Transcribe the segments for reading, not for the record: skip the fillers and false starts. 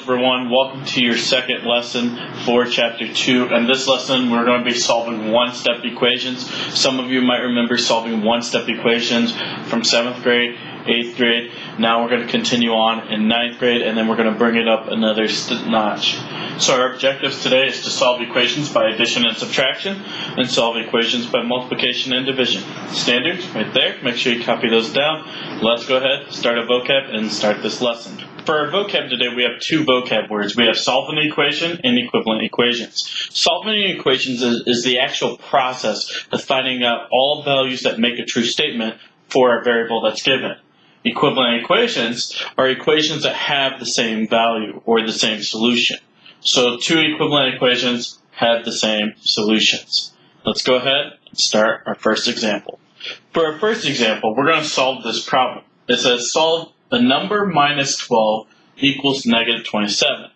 Algebra 1. Welcome to your second lesson for Chapter 2. In this lesson, we're going to be solving one-step equations. Some of you might remember solving one-step equations from 7th grade, 8th grade. Now we're going to continue on in 9th grade, and then we're going to bring it up another notch. So our objectives today is to solve equations by addition and subtraction, and solve equations by multiplication and division. Standards right there. Make sure you copy those down. Let's go ahead, start a vocab, and start this lesson. For our vocab today, we have two vocab words. We have solve an equation and equivalent equations. Solving equations is the actual process of finding out all values that make a true statement for a variable that's given. Equivalent equations are equations that have the same value or the same solution. So two equivalent equations have the same solutions. Let's go ahead and start our first example. For our first example, we're going to solve this problem. It says solve a number minus 12 equals negative 27.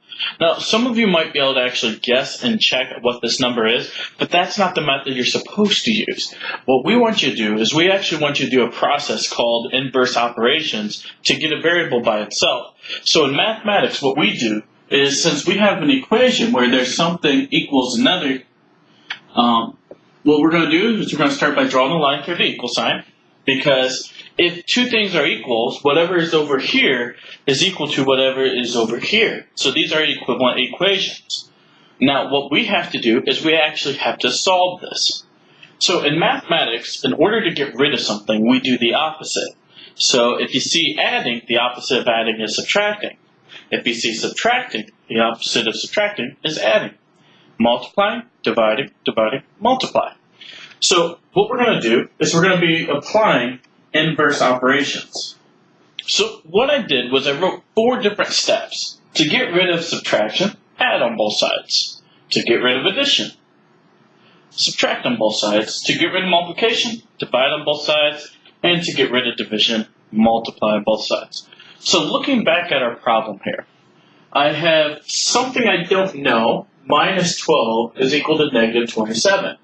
Now, some of you might be able to actually guess and check what this number is, but that's not the method you're supposed to use. What we want you to do is we actually want you to do a process called inverse operations to get a variable by itself. So in mathematics, what we do is, since we have an equation where there's something equals another, what we're going to do is we're going to start by drawing a line through the equal sign, because if two things are equals, whatever is over here is equal to whatever is over here. So these are equivalent equations. Now, what we have to do is we actually have to solve this. So in mathematics, in order to get rid of something, we do the opposite. So if you see adding, the opposite of adding is subtracting. If you see subtracting, the opposite of subtracting is adding. Multiplying, dividing, dividing, multiply. So what we're going to do is we're going to be applying inverse operations. So what I did was I wrote 4 different steps. To get rid of subtraction, add on both sides. To get rid of addition, subtract on both sides. To get rid of multiplication, divide on both sides. And to get rid of division, multiply on both sides. So looking back at our problem here, I have something I don't know, minus 12 is equal to negative 27.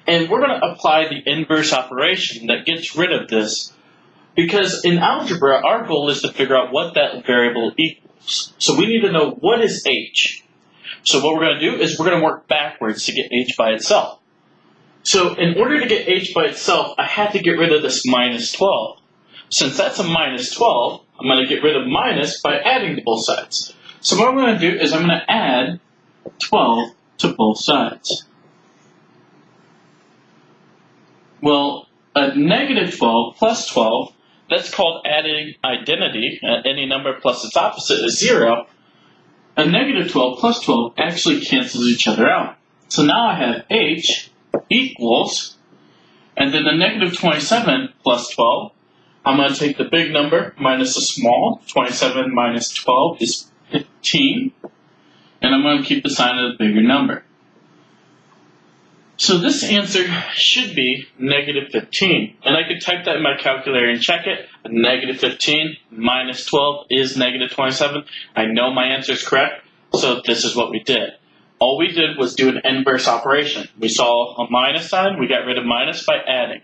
And we're going to apply the inverse operation that gets rid of this, because in algebra, our goal is to figure out what that variable equals. So we need to know what is h. So what we're going to do is we're going to work backwards to get h by itself. So in order to get h by itself, I have to get rid of this minus 12. Since that's a minus 12, I'm going to get rid of minus by adding to both sides. So what I'm going to do is I'm going to add 12 to both sides. Well, a negative 12 plus 12, that's called adding identity. Any number plus its opposite is 0. A negative 12 plus 12 actually cancels each other out. So now I have h equals, and then the negative 27 plus 12, I'm going to take the big number minus the small. 27 minus 12 is 15. And I'm going to keep the sign of the bigger number. So this answer should be negative 15. And I could type that in my calculator and check it. Negative 15 minus 12 is negative 27. I know my answer is correct, so this is what we did. All we did was do an inverse operation. We saw a minus sign, we got rid of minus by adding.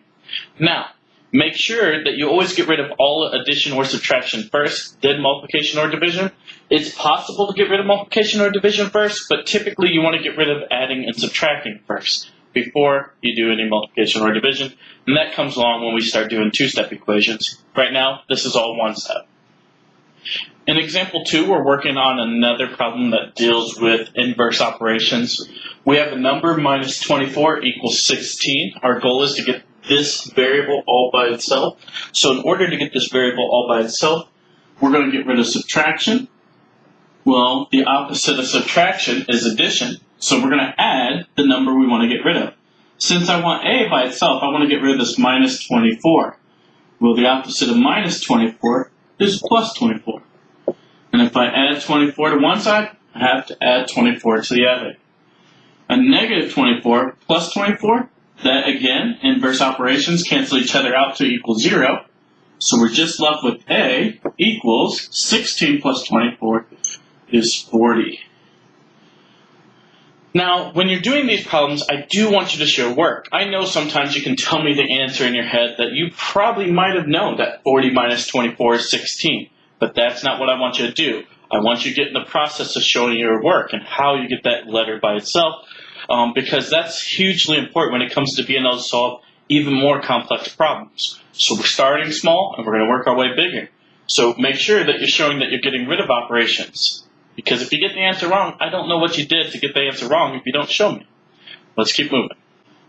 Now, make sure that you always get rid of all addition or subtraction first, then multiplication or division. It's possible to get rid of multiplication or division first, but typically you want to get rid of adding and subtracting first before you do any multiplication or division. And that comes along when we start doing 2-step equations. Right now, this is all 1 step. In example 2, we're working on another problem that deals with inverse operations. We have a number minus 24 equals 16. Our goal is to get this variable all by itself. So in order to get this variable all by itself, we're going to get rid of subtraction. Well, the opposite of subtraction is addition. So we're going to add the number we want to get rid of. Since I want a by itself, I want to get rid of this minus 24. Well, the opposite of minus 24 is plus 24. And if I add 24 to one side, I have to add 24 to the other. A negative 24 plus 24, that again, inverse operations cancel each other out to equal 0. So we're just left with a equals 16 plus 24 is 40. Now, when you're doing these problems, I do want you to show work. I know sometimes you can tell me the answer in your head that you probably might have known that 40 minus 24 is 16. But that's not what I want you to do. I want you to get in the process of showing your work and how you get that letter by itself, because that's hugely important when it comes to being able to solve even more complex problems. So we're starting small, and we're going to work our way bigger. So make sure that you're showing that you're getting rid of operations. Because if you get the answer wrong, I don't know what you did to get the answer wrong if you don't show me. Let's keep moving.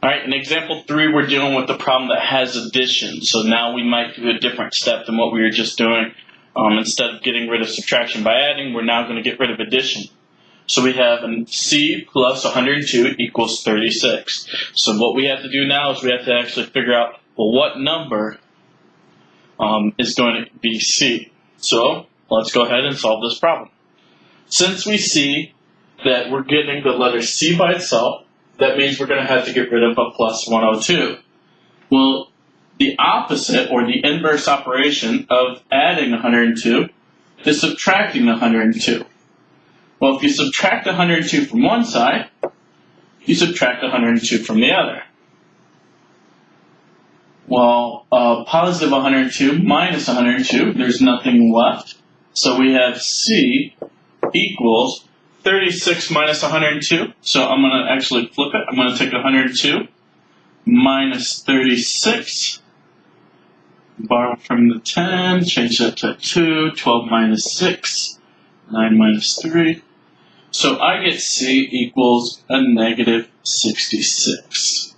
All right, in example 3, we're dealing with the problem that has addition. So now we might do a different step than what we were just doing. Instead of getting rid of subtraction by adding, we're now going to get rid of addition. So we have C plus 102 equals 36. So what we have to do now is we have to actually figure out, well, what number is going to be C. So let's go ahead and solve this problem. Since we see that we're getting the letter C by itself, that means we're going to have to get rid of a plus 102. Well, the opposite, or the inverse operation of adding 102 is subtracting 102. Well, if you subtract 102 from one side, you subtract 102 from the other. Well, positive 102 minus 102, there's nothing left. So we have C equals 36 minus 102. So I'm going to actually flip it. I'm going to take 102 minus 36. Borrow from the 10, change that to 2, 12 minus 6, 9 minus 3. So I get C equals a negative 66.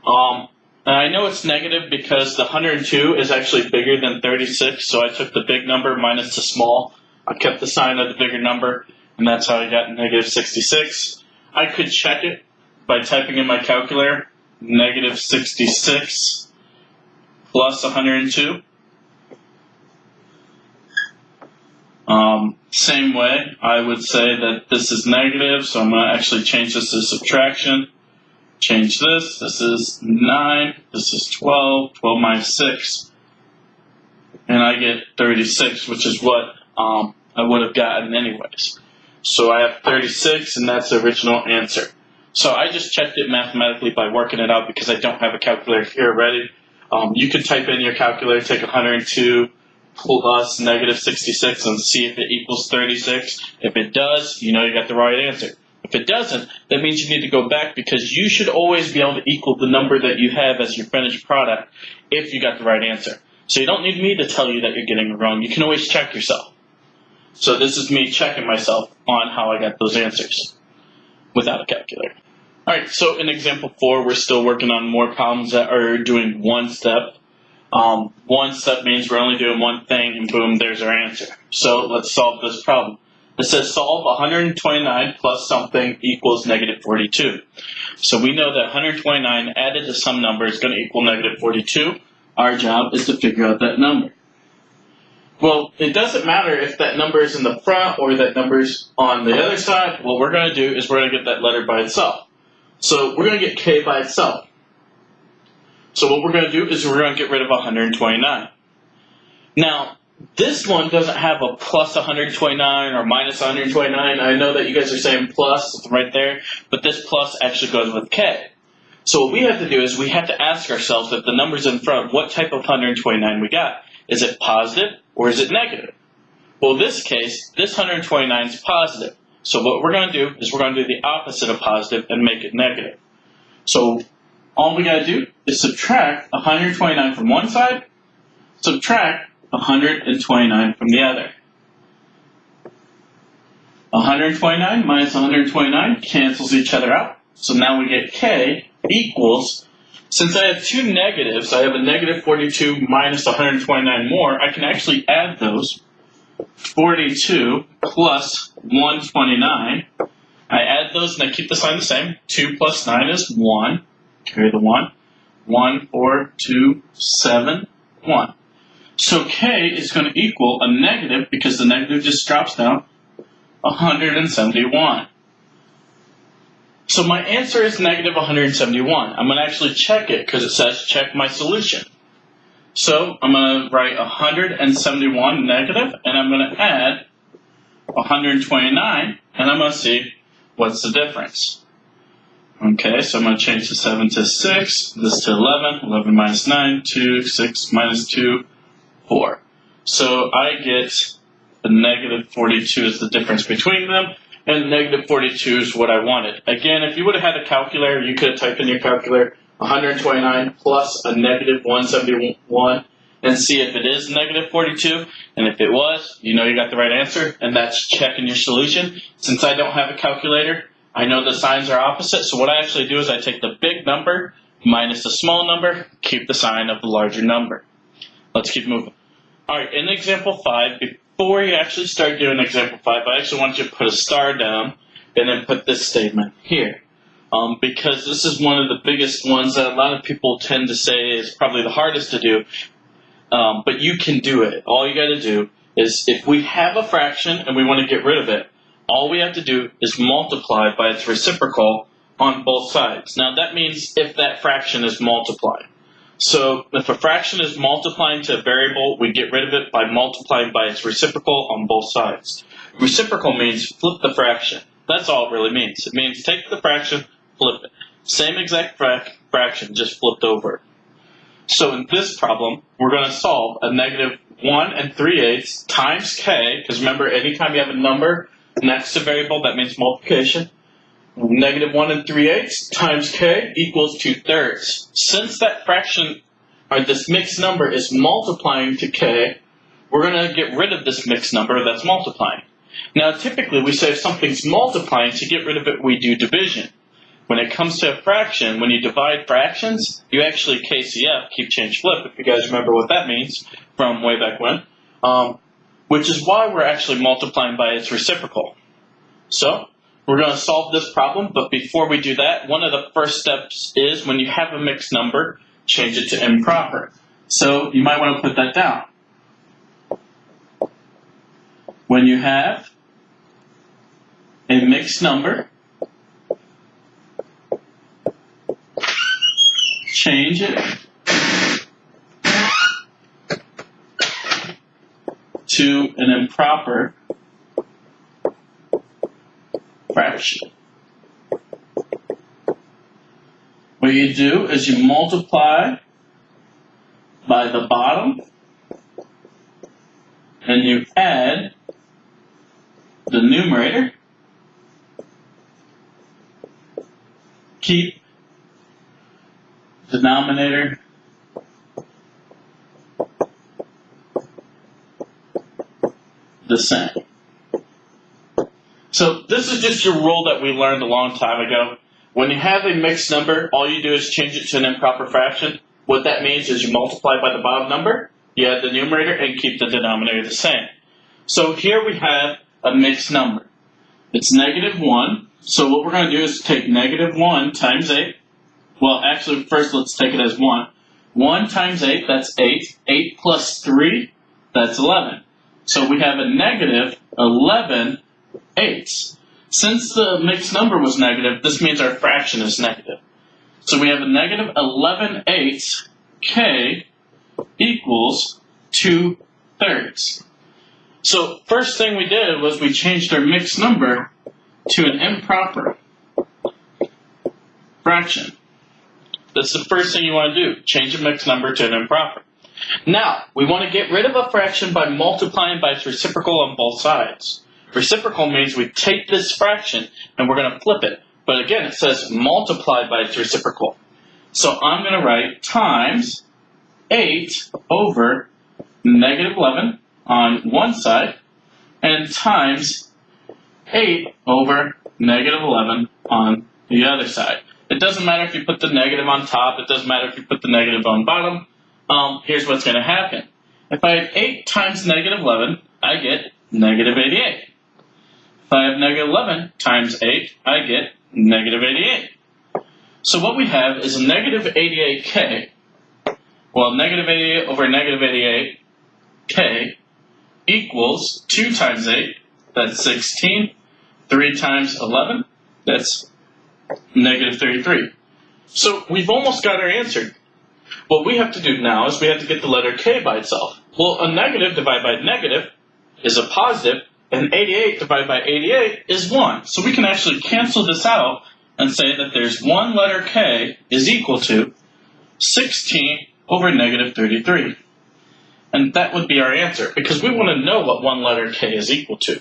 And I know it's negative because the 102 is actually bigger than 36, so I took the big number minus the small. I kept the sign of the bigger number, and that's how I got negative 66. I could check it by typing in my calculator, negative 66 plus 102. Same way, I would say that this is negative, so I'm going to actually change this to subtraction. Change this. This is 9. This is 12. 12 minus 6. And I get 36, which is what I would have gotten anyways. So I have 36, and that's the original answer. So I just checked it mathematically by working it out because I don't have a calculator here ready. You could type in your calculator, take 102 plus negative 66 and see if it equals 36. If it does, you know you got the right answer. If it doesn't, that means you need to go back because you should always be able to equal the number that you have as your finished product if you got the right answer. So you don't need me to tell you that you're getting it wrong. You can always check yourself. So this is me checking myself on how I got those answers without a calculator. Alright, so in example 4, we're still working on more problems that are doing one step. One step means we're only doing one thing, and boom, there's our answer. So let's solve this problem. It says solve 129 plus something equals negative 42. So we know that 129 added to some number is going to equal negative 42. Our job is to figure out that number. Well, it doesn't matter if that number is in the front or that number is on the other side. What we're going to do is we're going to get that letter by itself. So we're going to get K by itself. So what we're going to do is we're going to get rid of 129. Now, this one doesn't have a plus 129 or minus 129. I know that you guys are saying plus right there, but this plus actually goes with K. So what we have to do is we have to ask ourselves if the number's in front, what type of 129 we got. Is it positive or is it negative? Well, in this case, this 129 is positive. So what we're going to do is we're going to do the opposite of positive and make it negative. So all we got to do is subtract 129 from one side, subtract 129 from the other. 129 minus 129 cancels each other out. So now we get K equals, since I have two negatives, I have a negative 42 minus 129 more, I can actually add those. 42 plus 129. I add those and I keep the sign the same. 2 plus 9 is 1. Carry the 1. 1, 4, 2, 7, 1. So K is going to equal a negative, because the negative just drops down, 171. So my answer is negative 171. I'm going to actually check it because it says check my solution. So I'm going to write 171 negative, and I'm going to add 129, and I'm going to see what's the difference. Okay, so I'm going to change the 7 to 6, this to 11, 11 minus 9, 2, 6 minus 2, 4. So I get a negative 42 is the difference between them, and negative 42 is what I wanted. Again, if you would have had a calculator, you could have typed in your calculator 129 plus a negative 171 and see if it is negative 42. And if it was, you know you got the right answer, and that's checking your solution. Since I don't have a calculator, I know the signs are opposite, so what I actually do is I take the big number minus the small number, keep the sign of the larger number. Let's keep moving. Alright, in example 5, before you actually start doing example 5, I actually want you to put a star down and then put this statement here. Because this is one of the biggest ones that a lot of people tend to say is probably the hardest to do. But you can do it. All you got to do is, if we have a fraction and we want to get rid of it, all we have to do is multiply by its reciprocal on both sides. Now that means if that fraction is multiplying. So if a fraction is multiplying to a variable, we get rid of it by multiplying by its reciprocal on both sides. Reciprocal means flip the fraction. That's all it really means. It means take the fraction, flip it. Same exact fraction, just flipped over. So in this problem, we're going to solve a negative 1 3/8 times k, because remember, anytime you have a number next to variable, that means multiplication. Negative 1 3/8 times k equals 2/3. Since that fraction, or this mixed number, is multiplying to k, we're going to get rid of this mixed number that's multiplying. Now, typically, we say if something's multiplying, to get rid of it, we do division. When it comes to a fraction, when you divide fractions, you actually KCF, keep, change, flip, if you guys remember what that means from way back when, which is why we're actually multiplying by its reciprocal. So, we're going to solve this problem, but before we do that, one of the first steps is when you have a mixed number, change it to improper. So, you might want to put that down. When you have a mixed number, change it to an improper fraction. What you do is you multiply by the bottom and you add the numerator. Keep denominator the same. So this is just your rule that we learned a long time ago. When you have a mixed number, all you do is change it to an improper fraction. What that means is you multiply by the bottom number, you add the numerator, and keep the denominator the same. So here we have a mixed number. It's negative 1. So what we're going to do is take negative 1 times 8. Well, actually, first let's take it as 1. 1 times 8, that's 8. 8 plus 3, that's 11. So we have a negative 11 eighths. Since the mixed number was negative, this means our fraction is negative. So we have a negative 11 eighths k equals 2/3. So first thing we did was we changed our mixed number to an improper fraction. That's the first thing you want to do. Change a mixed number to an improper. Now, we want to get rid of a fraction by multiplying by its reciprocal on both sides. Reciprocal means we take this fraction and we're going to flip it. But again, it says multiply by its reciprocal. So I'm going to write times 8 over negative 11 on one side and times 8 over negative 11 on the other side. It doesn't matter if you put the negative on top. It doesn't matter if you put the negative on bottom. Here's what's going to happen. If I have 8 times negative 11, I get negative 88. If I have negative 11 times 8, I get negative 88. So what we have is a negative 88k. Well, negative 88 over negative 88k equals 2 times 8, that's 16. 3 times 11, that's negative 33. So we've almost got our answer. What we have to do now is we have to get the letter k by itself. Well, a negative divided by negative is a positive, and 88 divided by 88 is 1. So we can actually cancel this out and say that there's one letter k is equal to 16 over negative 33. And that would be our answer, because we want to know what one letter k is equal to.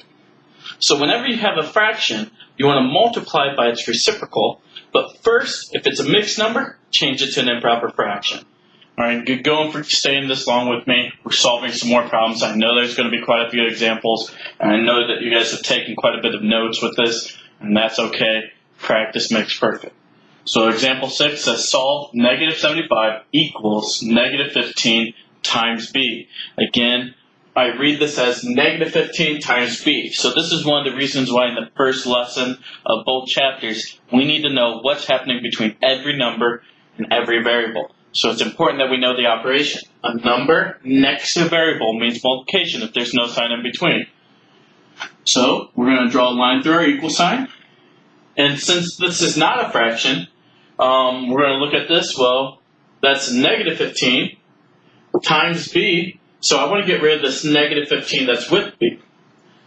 So whenever you have a fraction, you want to multiply by its reciprocal, but first, if it's a mixed number, change it to an improper fraction. Alright, good going for staying this long with me. We're solving some more problems. I know there's going to be quite a few examples, and I know that you guys have taken quite a bit of notes with this, and that's okay. Practice makes perfect. So example 6 says solve negative 75 equals negative 15 times b. Again, I read this as negative 15 times b. So this is one of the reasons why in the first lesson of both chapters, we need to know what's happening between every number and every variable. So it's important that we know the operation. A number next to a variable means multiplication if there's no sign in between. So we're going to draw a line through our equal sign. And since this is not a fraction, we're going to look at this. Well, that's negative 15 times b. So I want to get rid of this negative 15 that's with b.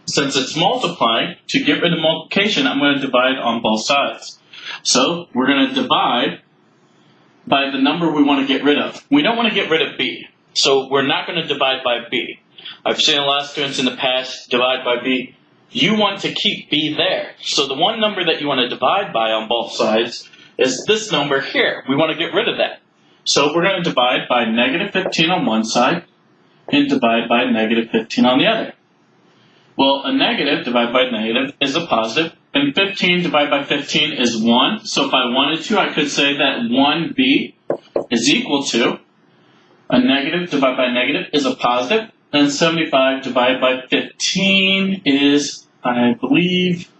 Since it's multiplying, to get rid of multiplication, I'm going to divide on both sides. So we're going to divide by the number we want to get rid of. We don't want to get rid of b. So we're not going to divide by b. I've seen a lot of students in the past divide by b. You want to keep b there. So the one number that you want to divide by on both sides is this number here. We want to get rid of that. So we're going to divide by negative 15 on one side and divide by negative 15 on the other. Well, a negative divided by negative is a positive, and 15 divided by 15 is 1. So if I wanted to, I could say that 1b is equal to a negative divided by negative is a positive, and 75 divided by 15 is, I believe,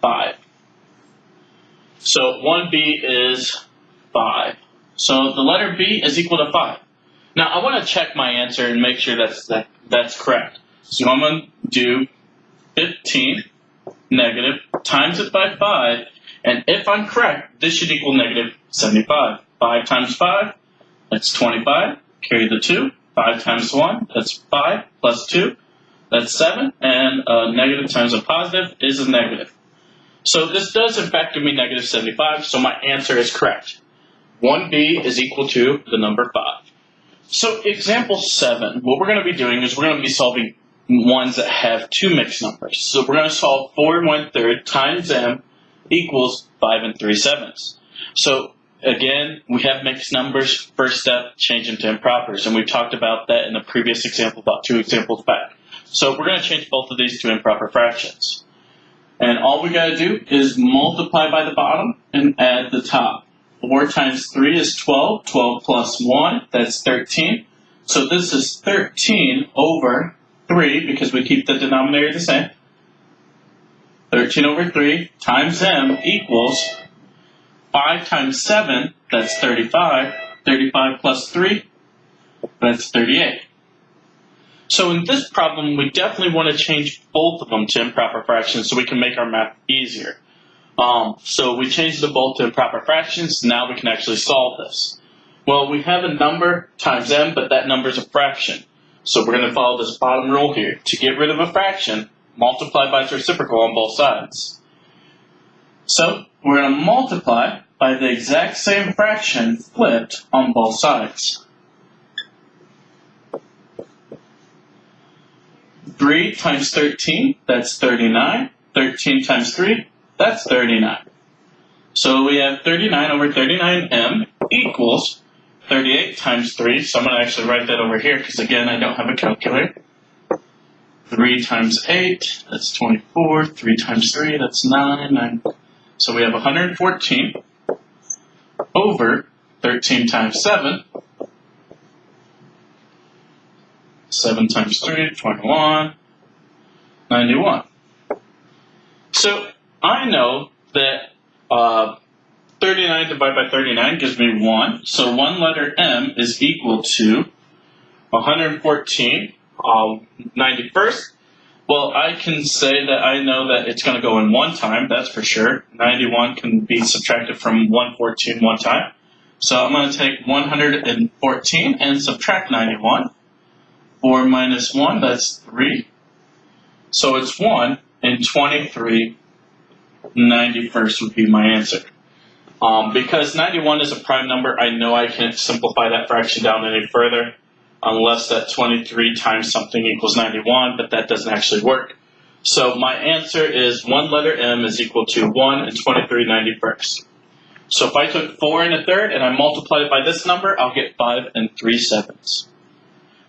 5. So 1b is 5. So the letter b is equal to 5. Now I want to check my answer and make sure that's correct. So I'm going to do 15 negative times it by 5, and if I'm correct, this should equal negative 75. 5 times 5, that's 25. Carry the 2. 5 times 1, that's 5, plus 2, that's 7, and a negative times a positive is a negative. So this does in fact give me negative 75, so my answer is correct. 1b is equal to the number 5. So example 7, what we're going to be doing is we're going to be solving ones that have two mixed numbers. So we're going to solve 4 1/3 times m equals 5 3/7. So again, we have mixed numbers. First step, change them to impropers. And we talked about that in the previous example, about 2 examples back. So we're going to change both of these to improper fractions. And all we got to do is multiply by the bottom and add the top. 4 times 3 is 12. 12 plus 1, that's 13. So this is 13 over 3, because we keep the denominator the same. 13 over 3 times m equals 5 times 7, that's 35. 35 plus 3, that's 38. So in this problem, we definitely want to change both of them to improper fractions so we can make our math easier. So we changed them both to improper fractions. Now we can actually solve this. Well, we have a number times m, but that number is a fraction. So we're going to follow this bottom rule here. To get rid of a fraction, multiply by its reciprocal on both sides. So we're going to multiply by the exact same fraction flipped on both sides. 3 times 13, that's 39. 13 times 3, that's 39. So we have 39 over 39m equals 38 times 3. So I'm going to actually write that over here because, again, I don't have a calculator. 3 times 8, that's 24. 3 times 3, that's 9. So we have 114 over 13 times 7. 7 times 3, 21, 91. So I know that 39 divided by 39 gives me 1. So one letter m is equal to 114 91st. Well, I can say that I know that it's going to go in one time, that's for sure. 91 can be subtracted from 114 one time. So I'm going to take 114 and subtract 91. 4 minus 1, that's 3. So it's 1, and 23 91st would be my answer. Because 91 is a prime number, I know I can't simplify that fraction down any further. unless that 23 times something equals 91, but that doesn't actually work. So my answer is one letter M is equal to 1 and 23/91. So if I took 4 1/3 and I multiplied it by this number, I'll get 5 3/7.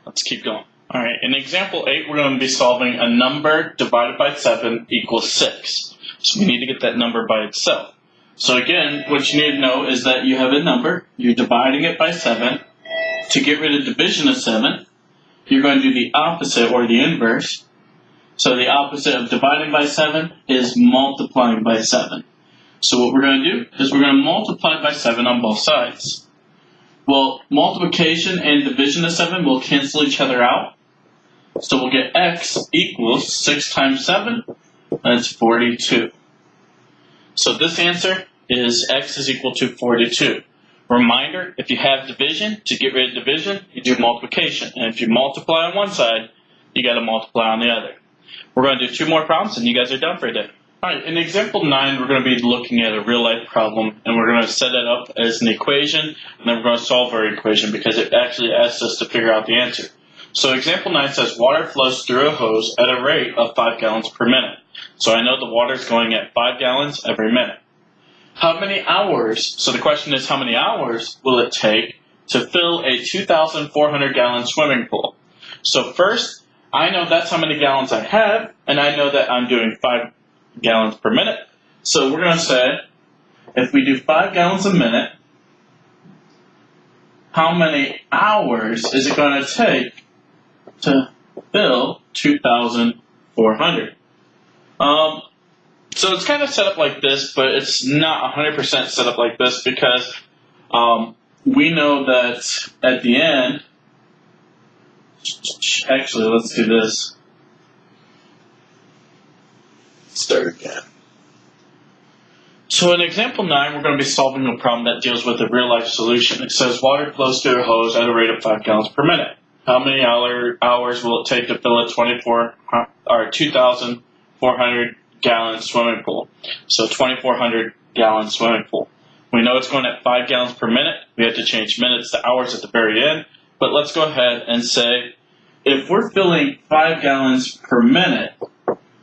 Let's keep going. All right, in example 8, we're going to be solving a number divided by 7 equals 6. So we need to get that number by itself. So again, what you need to know is that you have a number, you're dividing it by 7. To get rid of division of 7, you're going to do the opposite or the inverse. So the opposite of dividing by 7 is multiplying by 7. So what we're going to do is we're going to multiply by 7 on both sides. Well, multiplication and division of 7 will cancel each other out. So we'll get x equals 6 times 7, that's 42. So this answer is x is equal to 42. Reminder, if you have division, to get rid of division, you do multiplication. And if you multiply on one side, you got to multiply on the other. We're going to do 2 more problems, and you guys are done for today. All right, in example 9, we're going to be looking at a real-life problem, and we're going to set it up as an equation, and then we're going to solve our equation because it actually asks us to figure out the answer. So example 9 says water flows through a hose at a rate of 5 gallons per minute. So I know the water is going at 5 gallons every minute. How many hours, so the question is how many hours will it take to fill a 2,400 gallon swimming pool? So first, I know that's how many gallons I have, and I know that I'm doing 5 gallons per minute. So we're going to say, if we do 5 gallons a minute, how many hours is it going to take to fill 2,400? So it's kind of set up like this, but it's not 100% set up like this because we know that at the end, actually, let's do this. Start again. So in example 9, we're going to be solving a problem that deals with a real-life solution. It says water flows through a hose at a rate of 5 gallons per minute. How many hours will it take to fill a 2,400 gallon swimming pool? So 2,400 gallon swimming pool. We know it's going at 5 gallons per minute. We have to change minutes to hours at the very end. But let's go ahead and say, if we're filling 5 gallons per minute,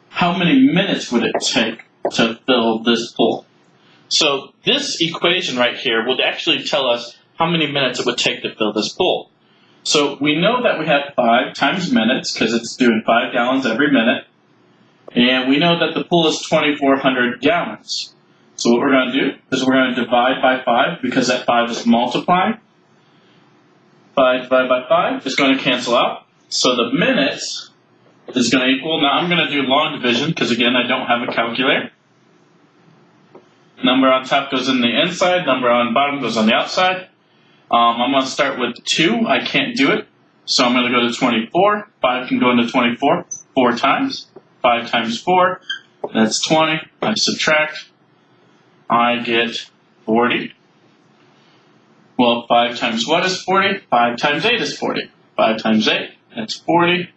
how many minutes would it take to fill this pool? So this equation right here would actually tell us how many minutes it would take to fill this pool. So we know that we have 5 times minutes because it's doing 5 gallons every minute. And we know that the pool is 2,400 gallons. So what we're going to do is we're going to divide by 5 because that 5 is multiplying. 5 divided by 5 is going to cancel out. So the minutes is going to equal, now I'm going to do long division because again I don't have a calculator. Number on top goes in the inside, number on bottom goes on the outside. I'm going to start with 2, I can't do it. So I'm going to go to 24, 5 can go into 24 4 times. 5 times 4, that's 20. I subtract, I get 40. Well, 5 times what is 40? 5 times 8 is 40. 5 times 8, that's 40.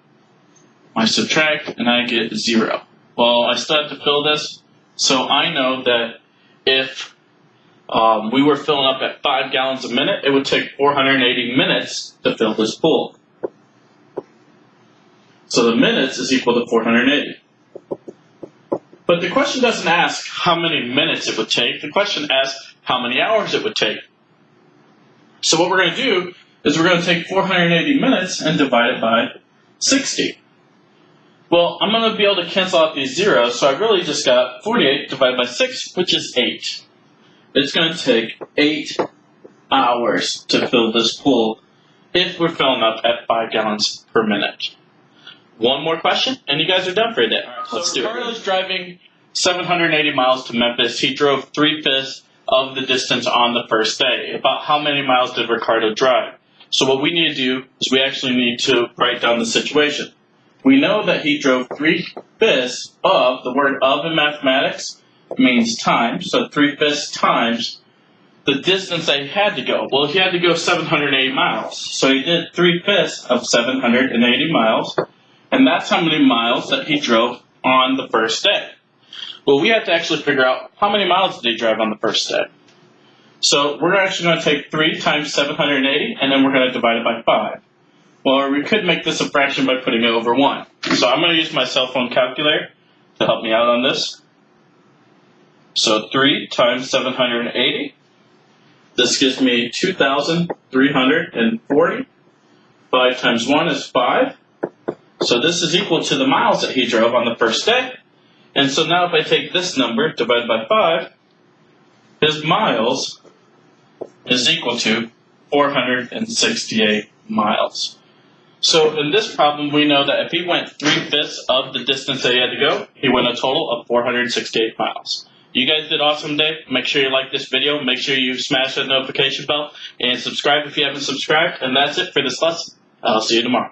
I subtract, and I get 0. Well, I still have to fill this, so I know that if we were filling up at 5 gallons a minute, it would take 480 minutes to fill this pool. So the minutes is equal to 480. But the question doesn't ask how many minutes it would take. The question asks how many hours it would take. So what we're going to do is we're going to take 480 minutes and divide it by 60. Well, I'm going to be able to cancel out these zeros, so I really just got 48 divided by 6, which is 8. It's going to take 8 hours to fill this pool if we're filling up at 5 gallons per minute. One more question, and you guys are done for today. All right, let's do it. Ricardo's driving 780 miles to Memphis. He drove 3/5 of the distance on the first day. About how many miles did Ricardo drive? So what we need to do is we actually need to write down the situation. We know that he drove 3/5 of, the word of in mathematics means time, so 3/5 times the distance that he had to go. Well, he had to go 780 miles, so he did 3/5 of 780 miles. And that's how many miles that he drove on the first day. Well, we have to actually figure out how many miles did he drive on the first day. So we're actually going to take 3 times 780, and then we're going to divide it by 5. Or we could make this a fraction by putting it over 1. So I'm going to use my cell phone calculator to help me out on this. So 3 times 780. This gives me 2,340. 5 times 1 is 5. So this is equal to the miles that he drove on the first day. And so now if I take this number divided by 5, his miles is equal to 468 miles. So in this problem, we know that if he went 3/5 of the distance that he had to go, he went a total of 468 miles. You guys did awesome today. Make sure you like this video. Make sure you smash that notification bell and subscribe if you haven't subscribed. And that's it for this lesson. I'll see you tomorrow.